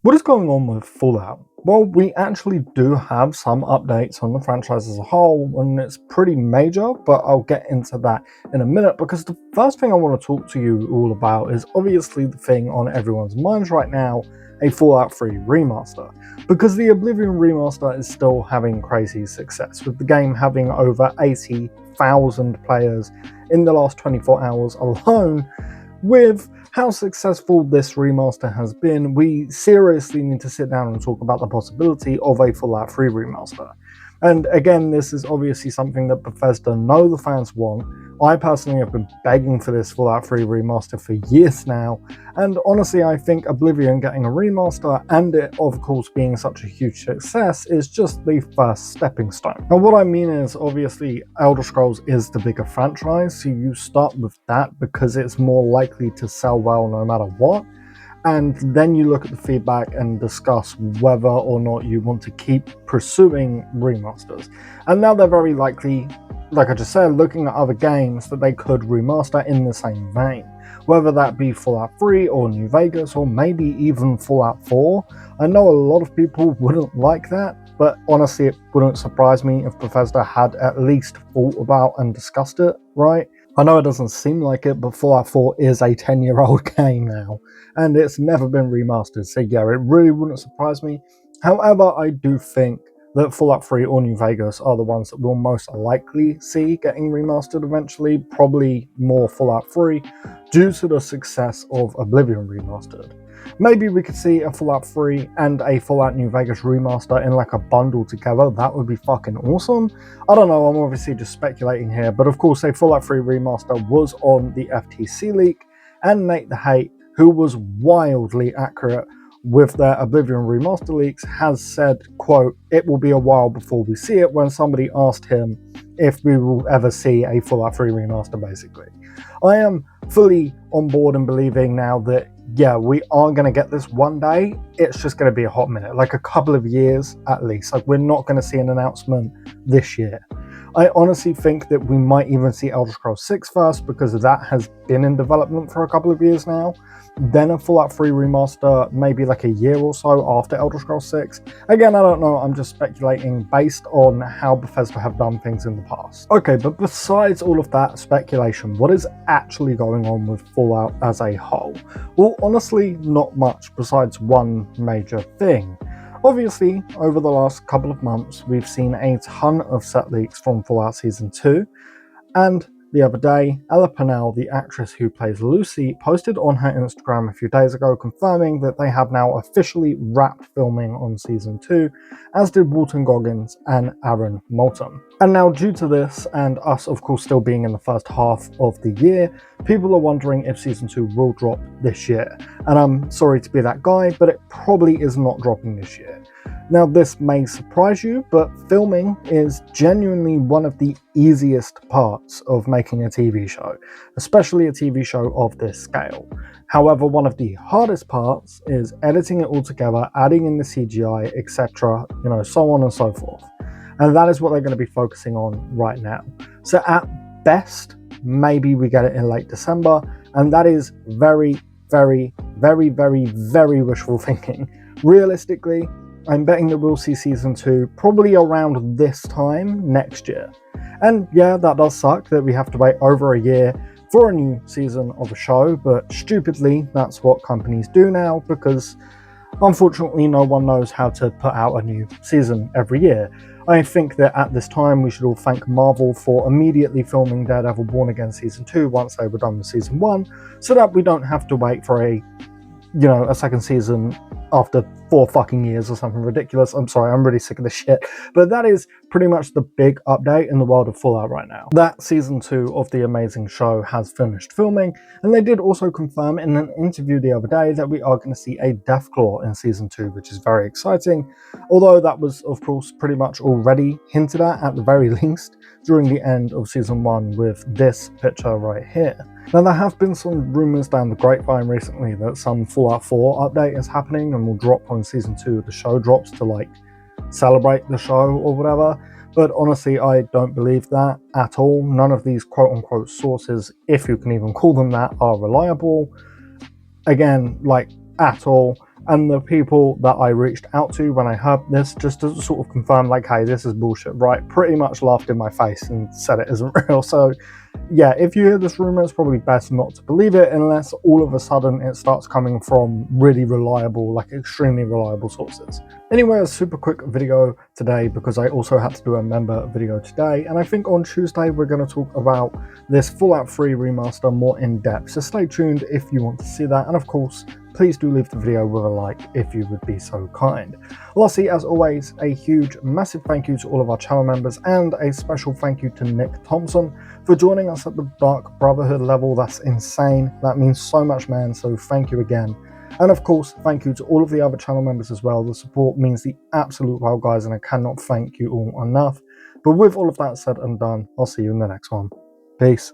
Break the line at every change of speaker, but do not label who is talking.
What is going on with Fallout? Well, we actually do have some updates on the franchise as a whole, and it's pretty major, but I'll get into that in a minute because the first thing I want to talk to you all about is obviously the thing on everyone's minds right now, a Fallout 3 remaster. Because the Oblivion remaster is still having crazy success, with the game having over 80,000 players in the last 24 hours alone. With how successful this remaster has been, we seriously need to sit down and talk about the possibility of a Fallout 3 remaster. And again, this is obviously something that Bethesda know the fans want. I personally have been begging for this Fallout 3 remaster for years now, and honestly I think Oblivion getting a remaster, and it of course being such a huge success, is just the first stepping stone. Now what I mean is, obviously Elder Scrolls is the bigger franchise, so you start with that because it's more likely to sell well no matter what. And then you look at the feedback and discuss whether or not you want to keep pursuing remasters. And now they're very likely, like I just said, looking at other games that they could remaster in the same vein. Whether that be Fallout 3 or New Vegas or maybe even Fallout 4. I know a lot of people wouldn't like that, but honestly it wouldn't surprise me if Bethesda had at least thought about and discussed it, right? I know it doesn't seem like it, but Fallout 4 is a 10-year-old game now, and it's never been remastered, so yeah, it really wouldn't surprise me. However, I do think that Fallout 3 or New Vegas are the ones that we'll most likely see getting remastered eventually, probably more Fallout 3, due to the success of Oblivion Remastered. Maybe we could see a Fallout 3 and a Fallout New Vegas remaster in like a bundle together. That would be fucking awesome. I don't know, I'm obviously just speculating here, but of course a Fallout 3 remaster was on the FTC leak, and Nate the Hate, who was wildly accurate with their Oblivion remaster leaks, has said, quote, "It will be a while before we see it," when somebody asked him if we will ever see a Fallout 3 remaster, basically. I am fully on board and believing now that yeah, we are going to get this one day. It's just going to be a hot minute, like a couple of years at least. Like, we're not going to see an announcement this year. I honestly think that we might even see Elder Scrolls 6 first, because that has been in development for a couple of years now. Then a Fallout 3 remaster, maybe like a year or so after Elder Scrolls 6. Again, I don't know, I'm just speculating based on how Bethesda have done things in the past. Okay, but besides all of that speculation, what is actually going on with Fallout as a whole? Well, honestly, not much besides one major thing. Obviously, over the last couple of months, we've seen a ton of set leaks from Fallout Season 2, and the other day, Ella Purnell, the actress who plays Lucy, posted on her Instagram a few days ago confirming that they have now officially wrapped filming on Season 2, as did Walton Goggins and Aaron Moulton. And now, due to this, and us of course still being in the first half of the year, people are wondering if Season 2 will drop this year. And I'm sorry to be that guy, but it probably is not dropping this year. Now, this may surprise you, but filming is genuinely one of the easiest parts of making a TV show, especially a TV show of this scale. However, one of the hardest parts is editing it all together, adding in the CGI, etc., so on and so forth. And that is what they're going to be focusing on right now. So at best, maybe we get it in late December, and that is very, very, very, very, very wishful thinking. Realistically, I'm betting that we'll see Season 2 probably around this time next year. And yeah, that does suck that we have to wait over a year for a new season of a show, but stupidly, that's what companies do now, because unfortunately no one knows how to put out a new season every year. I think that at this time we should all thank Marvel for immediately filming Daredevil Born Again Season 2 once they were done with Season 1, so that we don't have to wait for a second season after 4 fucking years or something ridiculous. I'm sorry, I'm really sick of this shit. But that is pretty much the big update in the world of Fallout right now. That Season 2 of the amazing show has finished filming, and they did also confirm in an interview the other day that we are going to see a Deathclaw in Season 2, which is very exciting, although that was of course pretty much already hinted at the very least, during the end of Season 1 with this picture right here. Now, there have been some rumours down the grapevine recently that some Fallout 4 update is happening and will drop when Season 2 of the show drops to celebrate the show or whatever, but honestly I don't believe that at all. None of these quote-unquote sources, if you can even call them that, are reliable. Again, at all. And the people that I reached out to when I heard this, just to sort of confirm, like, hey, this is bullshit, right, pretty much laughed in my face and said it isn't real. So yeah, if you hear this rumor, it's probably best not to believe it unless all of a sudden it starts coming from really reliable, like extremely reliable sources. Anyway, a super quick video today because I also had to do a member video today, and I think on Tuesday we're going to talk about this Fallout 3 remaster more in depth. So stay tuned if you want to see that, and of course, please do leave the video with a like if you would be so kind. Lastly, as always, a huge, massive thank you to all of our channel members, and a special thank you to Nick Thompson for joining us at the Dark Brotherhood level. That's insane. That means so much, man, so thank you again. And of course, thank you to all of the other channel members as well. The support means the absolute world, guys, and I cannot thank you all enough. But with all of that said and done, I'll see you in the next one. Peace.